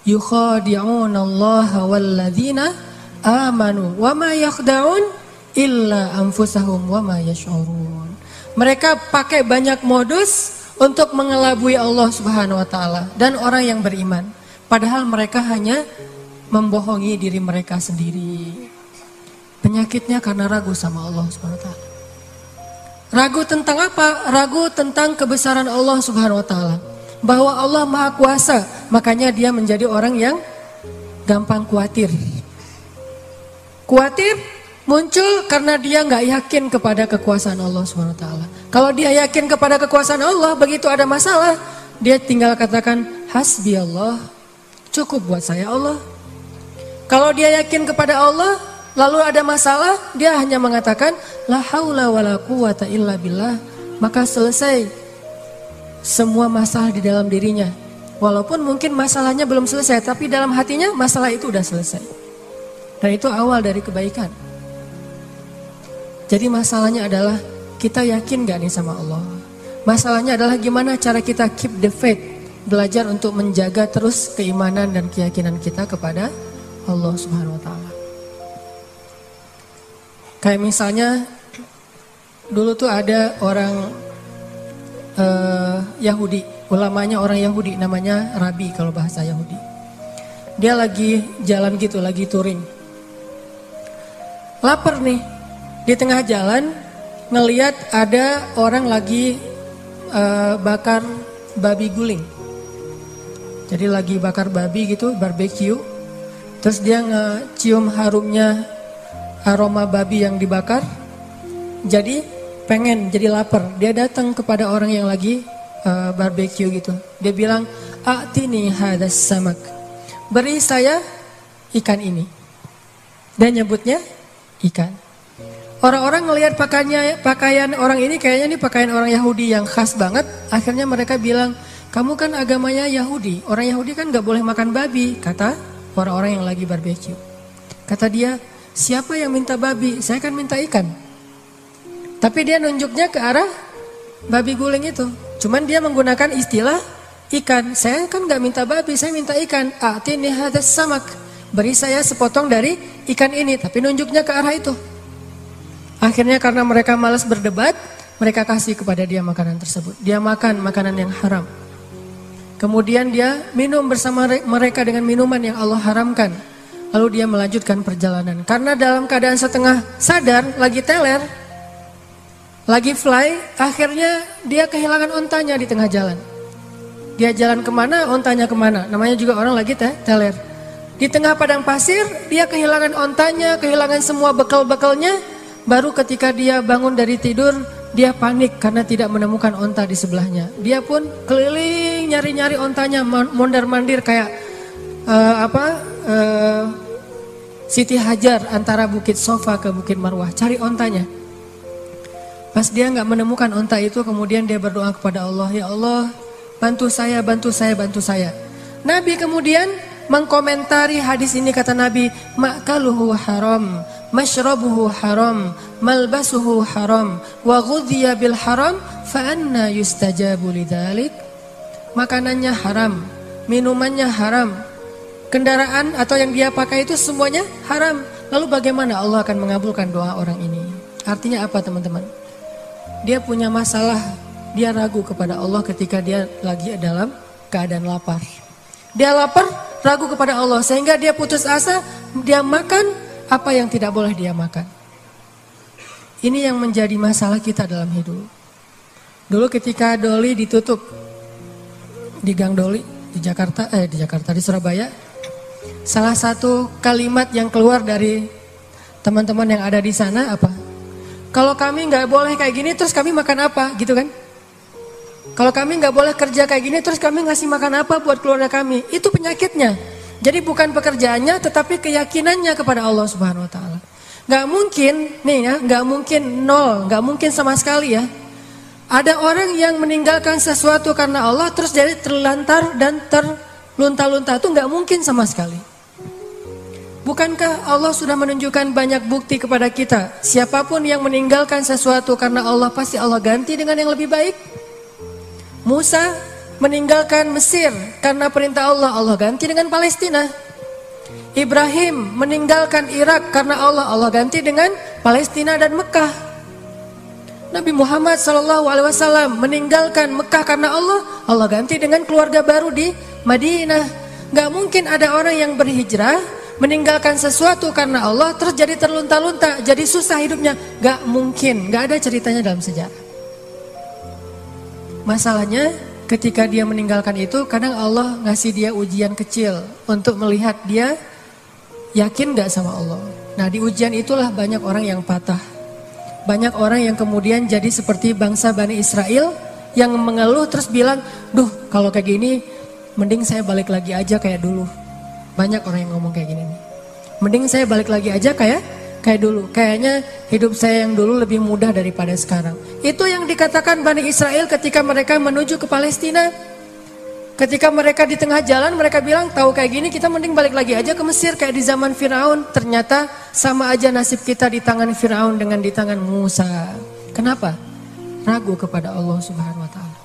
yukhadi'unallaha walladzina amanu wa ma yakhda'un illa anfusahum wa ma yash'urun. Mereka pakai banyak modus untuk mengelabui Allah Subhanahu wa taala dan orang yang beriman, padahal mereka hanya membohongi diri mereka sendiri. Penyakitnya karena ragu sama Allah Subhanahu wa taala. Ragu tentang apa? Ragu tentang kebesaran Allah Subhanahu wa taala. Bahwa Allah Maha Kuasa, makanya dia menjadi orang yang gampang khawatir. Khawatir muncul karena dia nggak yakin kepada kekuasaan Allah Subhanahu wa taala. Kalau dia yakin kepada kekuasaan Allah, begitu ada masalah, dia tinggal katakan hasbi Allah, cukup buat saya Allah. Kalau dia yakin kepada Allah, lalu ada masalah, dia hanya mengatakan la haula wala quwata illa billah, maka selesai semua masalah di dalam dirinya. Walaupun mungkin masalahnya belum selesai, tapi dalam hatinya masalah itu udah selesai. Dan itu awal dari kebaikan. Jadi masalahnya adalah kita yakin gak nih sama Allah. Masalahnya adalah gimana cara kita keep the faith, belajar untuk menjaga terus keimanan dan keyakinan kita kepada Allah Subhanahu wa taala. Kayak misalnya dulu tuh ada orang Yahudi, ulamanya orang Yahudi, namanya Rabi kalau bahasa Yahudi. Dia lagi jalan gitu, lagi touring. Lapar nih, di tengah jalan ngelihat ada orang lagi bakar babi guling. Jadi lagi bakar babi gitu, barbecue. Terus dia ngecium harumnya aroma babi yang dibakar. Jadi pengen, jadi lapar. Dia datang kepada orang yang lagi barbecue gitu. Dia bilang, "A'tini hadas samak." Beri saya ikan ini. Dan nyebutnya ikan. Orang-orang ngelihat pakaian orang ini, kayaknya ini pakaian orang Yahudi yang khas banget. Akhirnya mereka bilang, "Kamu kan agamanya Yahudi. Orang Yahudi kan gak boleh makan babi," kata orang-orang yang lagi barbecue. Kata dia, "Siapa yang minta babi? Saya kan minta ikan." Tapi dia nunjuknya ke arah babi guling itu. Cuman dia menggunakan istilah ikan. Saya kan gak minta babi, saya minta ikan. A'tini hadas samak. Beri saya sepotong dari ikan ini. Tapi nunjuknya ke arah itu. Akhirnya karena mereka malas berdebat, mereka kasih kepada dia makanan tersebut. Dia makan makanan yang haram. Kemudian dia minum bersama mereka dengan minuman yang Allah haramkan. Lalu dia melanjutkan perjalanan. Karena dalam keadaan setengah sadar, lagi teler, lagi fly, akhirnya dia kehilangan ontanya di tengah jalan. Dia jalan kemana, ontanya kemana. Namanya juga orang lagi teler. Di tengah padang pasir, dia kehilangan ontanya, kehilangan semua bekal-bekalnya. Baru ketika dia bangun dari tidur, dia panik karena tidak menemukan onta di sebelahnya. Dia pun keliling nyari-nyari ontanya, mondar-mandir kayak Siti Hajar antara Bukit Sofa ke Bukit Marwah, cari ontanya. Pas dia nggak menemukan onta itu, kemudian dia berdoa kepada Allah, "Ya Allah, bantu saya, bantu saya, bantu saya." Nabi kemudian mengkomentari hadis ini, kata Nabi, "Ma'kaluhu haram, mashrabuhu haram, malbasuhu haram, wa ghudhiya bil haram, fa anna yustajabu lidzalik." Makanannya haram, minumannya haram, kendaraan atau yang dia pakai itu semuanya haram. Lalu bagaimana Allah akan mengabulkan doa orang ini? Artinya apa, teman-teman? Dia punya masalah, dia ragu kepada Allah ketika dia lagi dalam keadaan lapar. Dia lapar, ragu kepada Allah, sehingga dia putus asa, dia makan apa yang tidak boleh dia makan. Ini yang menjadi masalah kita dalam hidup. Dulu ketika Doli ditutup di Gang Doli di Surabaya, salah satu kalimat yang keluar dari teman-teman yang ada di sana apa? Kalau kami nggak boleh kayak gini, terus kami makan apa, gitu kan? Kalau kami nggak boleh kerja kayak gini, terus kami ngasih makan apa buat keluarga kami? Itu penyakitnya. Jadi bukan pekerjaannya, tetapi keyakinannya kepada Allah Subhanahu Wa Taala. Nggak mungkin, nih ya, nggak mungkin nol, nggak mungkin sama sekali ya. Ada orang yang meninggalkan sesuatu karena Allah, terus jadi terlantar dan terlunta-lunta, itu nggak mungkin sama sekali. Bukankah Allah sudah menunjukkan banyak bukti kepada kita? Siapapun yang meninggalkan sesuatu karena Allah, pasti Allah ganti dengan yang lebih baik. Musa meninggalkan Mesir karena perintah Allah, Allah ganti dengan Palestina. Ibrahim meninggalkan Irak karena Allah, Allah ganti dengan Palestina dan Mekah. Nabi Muhammad SAW meninggalkan Mekah karena Allah, Allah ganti dengan keluarga baru di Madinah. Gak mungkin ada orang yang berhijrah meninggalkan sesuatu karena Allah terus jadi terlunta-lunta, jadi susah hidupnya. Gak mungkin, gak ada ceritanya dalam sejarah. Masalahnya ketika dia meninggalkan itu, kadang Allah ngasih dia ujian kecil untuk melihat dia yakin gak sama Allah. Nah, di ujian itulah banyak orang yang patah. Banyak orang yang kemudian jadi seperti bangsa Bani Israel yang mengeluh terus bilang, duh kalau kayak gini mending saya balik lagi aja kayak dulu. Banyak orang yang ngomong kayak gini nih. Mending saya balik lagi aja kayak dulu. Kayaknya hidup saya yang dulu lebih mudah daripada sekarang. Itu yang dikatakan Bani Israel ketika mereka menuju ke Palestina. Ketika mereka di tengah jalan, mereka bilang, tahu kayak gini kita mending balik lagi aja ke Mesir kayak di zaman Firaun. Ternyata sama aja nasib kita di tangan Firaun dengan di tangan Musa. Kenapa? Ragu kepada Allah Subhanahu wa taala.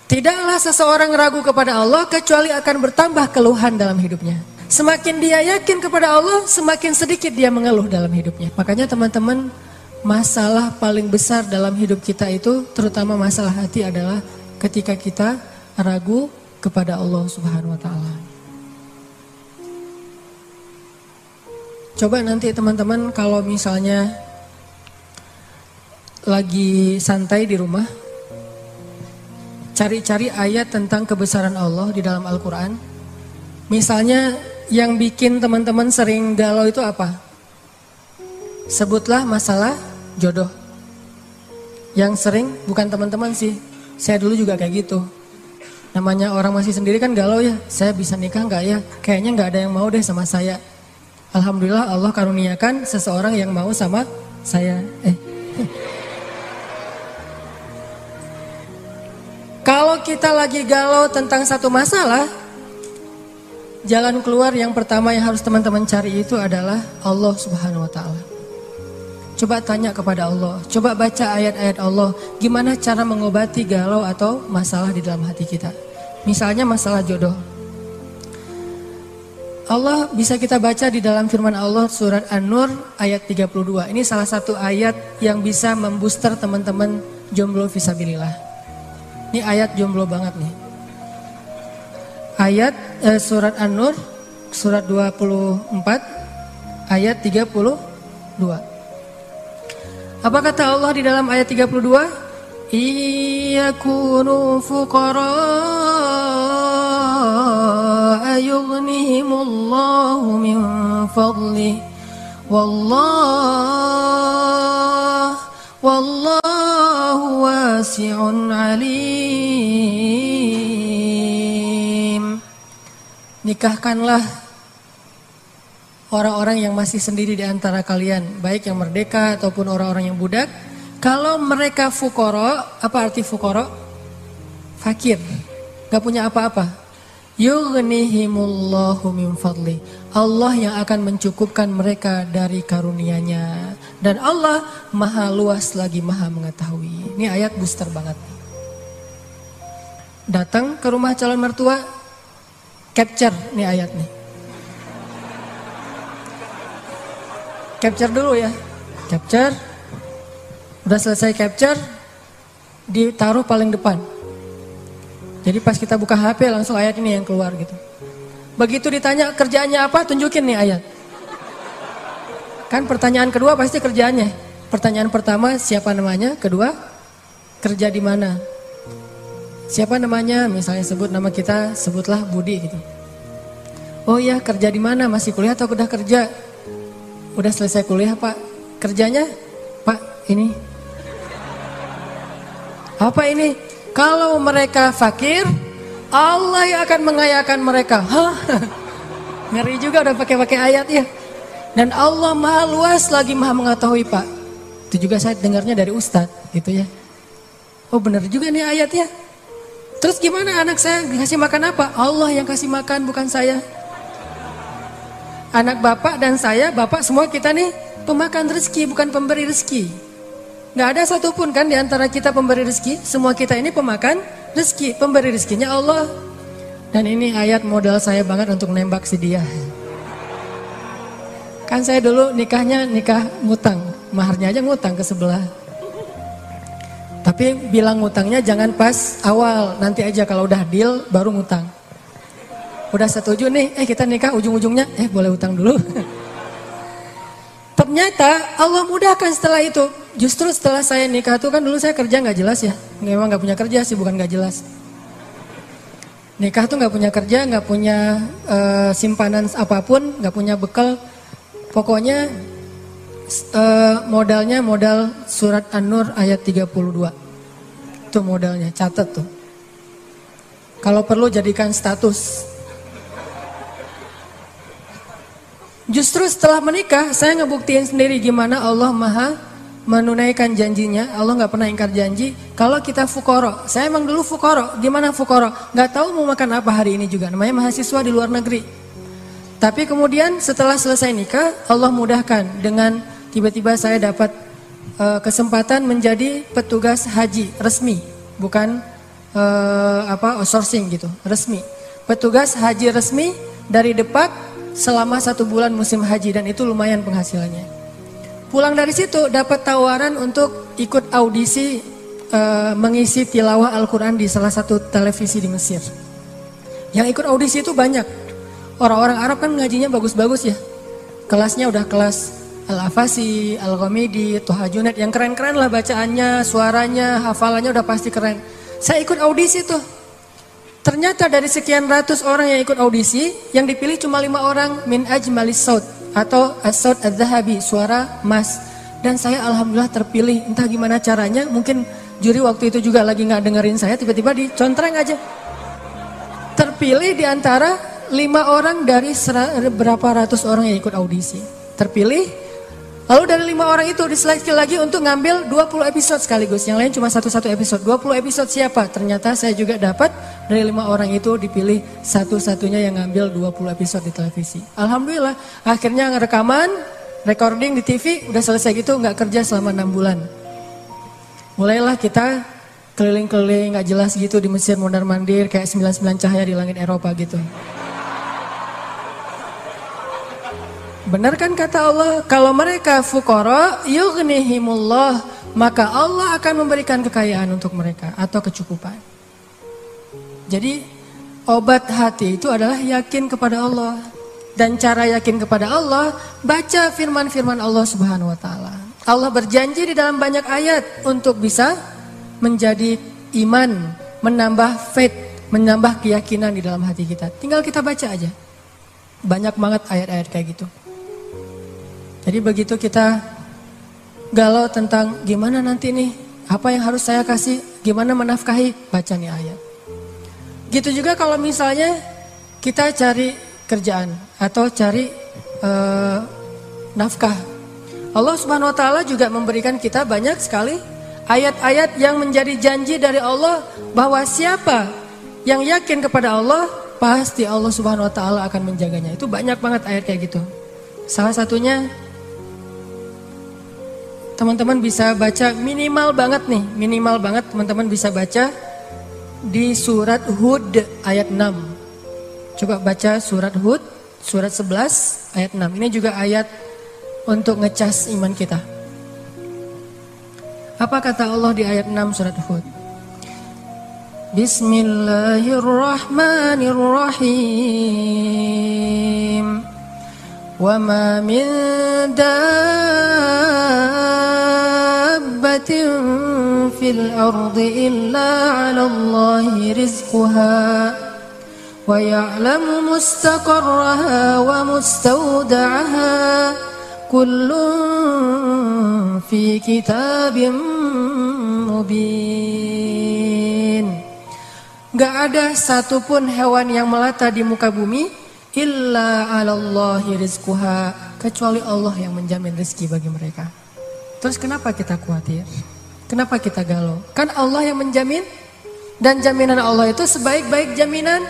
Tidaklah seseorang ragu kepada Allah kecuali akan bertambah keluhan dalam hidupnya. Semakin dia yakin kepada Allah, semakin sedikit dia mengeluh dalam hidupnya. Makanya teman-teman, masalah paling besar dalam hidup kita itu, terutama masalah hati adalah ketika kita ragu kepada Allah Subhanahu wa taala. Coba nanti teman-teman kalau misalnya lagi santai di rumah, cari-cari ayat tentang kebesaran Allah di dalam Al-Quran. Misalnya yang bikin teman-teman sering galau itu apa? Sebutlah masalah jodoh. Yang sering, bukan teman-teman sih, saya dulu juga kayak gitu. Namanya orang masih sendiri kan galau ya, saya bisa nikah nggak ya? Kayaknya nggak ada yang mau deh sama saya. Alhamdulillah Allah karuniakan seseorang yang mau sama saya. Kalau kita lagi galau tentang satu masalah, jalan keluar yang pertama yang harus teman-teman cari itu adalah Allah Subhanahu wa taala. Coba tanya kepada Allah, coba baca ayat-ayat Allah, gimana cara mengobati galau atau masalah di dalam hati kita. Misalnya masalah jodoh. Allah bisa kita baca di dalam firman Allah surat An-Nur ayat 32. Ini salah satu ayat yang bisa membooster teman-teman jomblo fisabilillah. Ini ayat jomblo banget nih. Ayat surat An-Nur surat 24 ayat 32. Apa kata Allah di dalam ayat 32? Iyakunu fuqara yughnihimullahu min fadlih wallahu wasi'un alim. Nikahkanlah orang-orang yang masih sendiri di antara kalian, baik yang merdeka ataupun orang-orang yang budak. Kalau mereka fuqara, apa arti fuqara? Fakir, gak punya apa-apa. Yughnihimullahu min fadli. Allah yang akan mencukupkan mereka dari karunia-Nya. Dan Allah maha luas lagi maha mengetahui. Ini ayat booster banget. Datang ke rumah calon mertua, capture nih ayat nih. Capture dulu ya, capture, udah selesai capture, ditaruh paling depan. Jadi pas kita buka HP langsung ayat ini yang keluar gitu. Begitu ditanya kerjaannya apa, tunjukin nih ayat. Kan pertanyaan kedua pasti kerjaannya. Pertanyaan pertama siapa namanya, kedua kerja di mana. Siapa namanya, misalnya sebut nama kita, sebutlah Budi gitu. Oh iya, kerja di mana, masih kuliah atau udah kerja? Udah selesai kuliah Pak, kerjanya Pak ini. Apa ini? Kalau mereka fakir, Allah yang akan mengayakan mereka. Hah? Ngeri juga udah pakai ayat ya. Dan Allah maha luas lagi maha mengetahui Pak. Itu juga saya dengarnya dari Ustadz gitu ya. Oh benar juga nih ayatnya. Terus gimana anak saya dikasih makan apa? Allah yang kasih makan bukan saya. Anak bapak dan saya, bapak semua kita nih pemakan rezeki, bukan pemberi rezeki. Gak ada satupun kan di antara kita pemberi rezeki, semua kita ini pemakan rezeki, pemberi rezekinya Allah. Dan ini ayat modal saya banget untuk nembak si dia. Kan saya dulu nikah ngutang, maharnya aja ngutang ke sebelah. Tapi bilang ngutangnya jangan pas awal, nanti aja kalau udah deal baru ngutang. Udah setuju nih, kita nikah ujung-ujungnya, boleh utang dulu. Ternyata Allah mudahkan setelah itu. Justru setelah saya nikah tuh kan dulu saya kerja gak jelas ya. Memang gak punya kerja sih, bukan gak jelas. Nikah tuh gak punya kerja, gak punya simpanan apapun, gak punya bekal. Pokoknya modalnya modal surat An-Nur ayat 32. Itu modalnya, catat tuh. Kalau perlu jadikan status. Justru setelah menikah saya ngebuktiin sendiri gimana Allah maha menunaikan janjinya. Allah gak pernah ingkar janji. Kalau kita fukoro, saya emang dulu fukoro. Gimana fukoro? Gak tahu mau makan apa hari ini juga. Namanya mahasiswa di luar negeri. Tapi kemudian setelah selesai nikah, Allah mudahkan dengan tiba-tiba saya dapat kesempatan menjadi petugas haji resmi, bukan outsourcing gitu, resmi. Petugas haji resmi dari Depak selama 1 bulan musim haji dan itu lumayan penghasilannya. Pulang dari situ dapat tawaran untuk ikut audisi mengisi tilawah Al-Quran di salah satu televisi di Mesir. Yang ikut audisi itu banyak. Orang-orang Arab kan ngajinya bagus-bagus ya. Kelasnya udah kelas Al-Afasi, Al-Ghamidi, Toha Junaid. Yang keren-keren lah bacaannya, suaranya, hafalannya udah pasti keren. Saya ikut audisi tuh. Ternyata dari sekian ratus orang yang ikut audisi, yang dipilih cuma 5 orang min ajmalis saut atau as-saut adz-dzahabi, suara emas. Dan saya alhamdulillah terpilih. Entah gimana caranya, mungkin juri waktu itu juga lagi gak dengerin saya, tiba-tiba dicontreng aja. Terpilih di antara 5 orang dari berapa ratus orang yang ikut audisi. Terpilih, lalu dari 5 orang itu diseleksi lagi untuk ngambil 20 episode sekaligus. Yang lain cuma satu-satu episode. 20 episode siapa? Ternyata saya juga dapat dari 5 orang itu dipilih satu-satunya yang ngambil 20 episode di televisi. Alhamdulillah, akhirnya rekaman, recording di TV, udah selesai gitu, gak kerja selama 6 bulan. Mulailah kita keliling-keliling gak jelas gitu di Mesir mondar-mandir kayak 99 cahaya di langit Eropa gitu. Benar kan kata Allah, kalau mereka fuqara yughnihimullah, maka Allah akan memberikan kekayaan untuk mereka atau kecukupan. Jadi obat hati itu adalah yakin kepada Allah. Dan cara yakin kepada Allah, baca firman-firman Allah Subhanahu wa taala. Allah berjanji di dalam banyak ayat untuk bisa menjadi iman, menambah faith, menambah keyakinan di dalam hati kita. Tinggal kita baca aja. Banyak banget ayat-ayat kayak gitu. Jadi begitu kita galau tentang gimana nanti nih, apa yang harus saya kasih, gimana menafkahi, baca nih ayat. Gitu juga kalau misalnya kita cari kerjaan atau cari nafkah. Allah Subhanahu wa taala juga memberikan kita banyak sekali ayat-ayat yang menjadi janji dari Allah bahwa siapa yang yakin kepada Allah, pasti Allah Subhanahu wa taala akan menjaganya. Itu banyak banget ayat kayak gitu. Salah satunya teman-teman bisa baca minimal banget teman-teman bisa baca di surat Hud ayat 6. Coba baca surat Hud, surat 11 ayat 6. Ini juga ayat untuk ngecas iman kita. Apa kata Allah di ayat 6 surat Hud? Bismillahirrahmanirrahim. Wa ma min dabbatin fil ardi illa 'ala Allahi rizquha wa ya'lamu mustaqarraha wa mustawda'aha kullun fi kitabim mubin. Gak ada satupun hewan yang melata di muka bumi illa 'alallahi rizquha, kecuali Allah yang menjamin rezeki bagi mereka. Terus kenapa kita khawatir? Kenapa kita galau? Kan Allah yang menjamin, dan jaminan Allah itu sebaik-baik jaminan.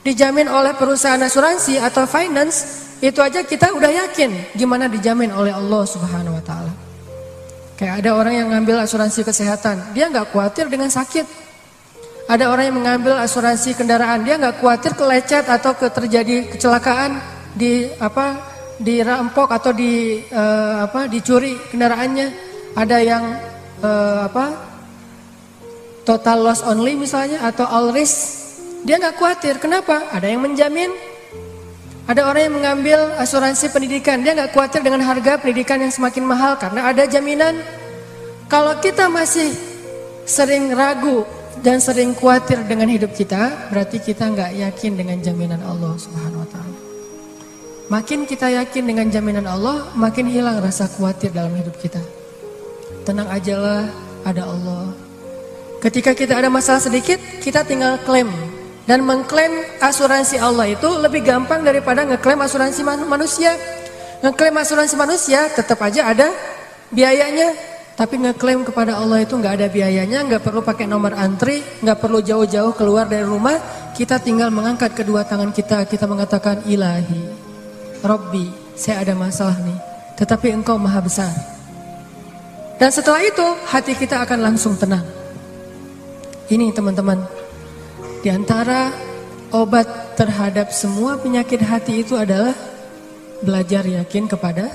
Dijamin oleh perusahaan asuransi atau finance, itu aja kita udah yakin gimana dijamin oleh Allah Subhanahu wa taala. Kayak ada orang yang ngambil asuransi kesehatan, dia nggak khawatir dengan sakit. Ada orang yang mengambil asuransi kendaraan, dia nggak khawatir kelecet atau terjadi kecelakaan, dirampok atau dicuri kendaraannya. Ada yang total loss only misalnya atau all risk, dia nggak khawatir. Kenapa? Ada yang menjamin. Ada orang yang mengambil asuransi pendidikan, dia nggak khawatir dengan harga pendidikan yang semakin mahal karena ada jaminan. Kalau kita masih sering ragu dan sering khawatir dengan hidup kita, berarti kita nggak yakin dengan jaminan Allah Subhanahu wa Ta'ala. Makin kita yakin dengan jaminan Allah, makin hilang rasa khawatir dalam hidup kita. Tenang ajalah, ada Allah. Ketika kita ada masalah sedikit, kita tinggal klaim. Dan mengklaim asuransi Allah itu lebih gampang daripada ngeklaim asuransi manusia. Ngeklaim asuransi manusia tetap aja ada biayanya. Tapi ngeklaim kepada Allah itu nggak ada biayanya, nggak perlu pakai nomor antri, nggak perlu jauh-jauh keluar dari rumah. Kita tinggal mengangkat kedua tangan kita mengatakan Ilahi, Robbi, saya ada masalah nih, tetapi Engkau maha besar. Dan setelah itu hati kita akan langsung tenang. Ini teman-teman, di antara obat terhadap semua penyakit hati itu adalah belajar yakin kepada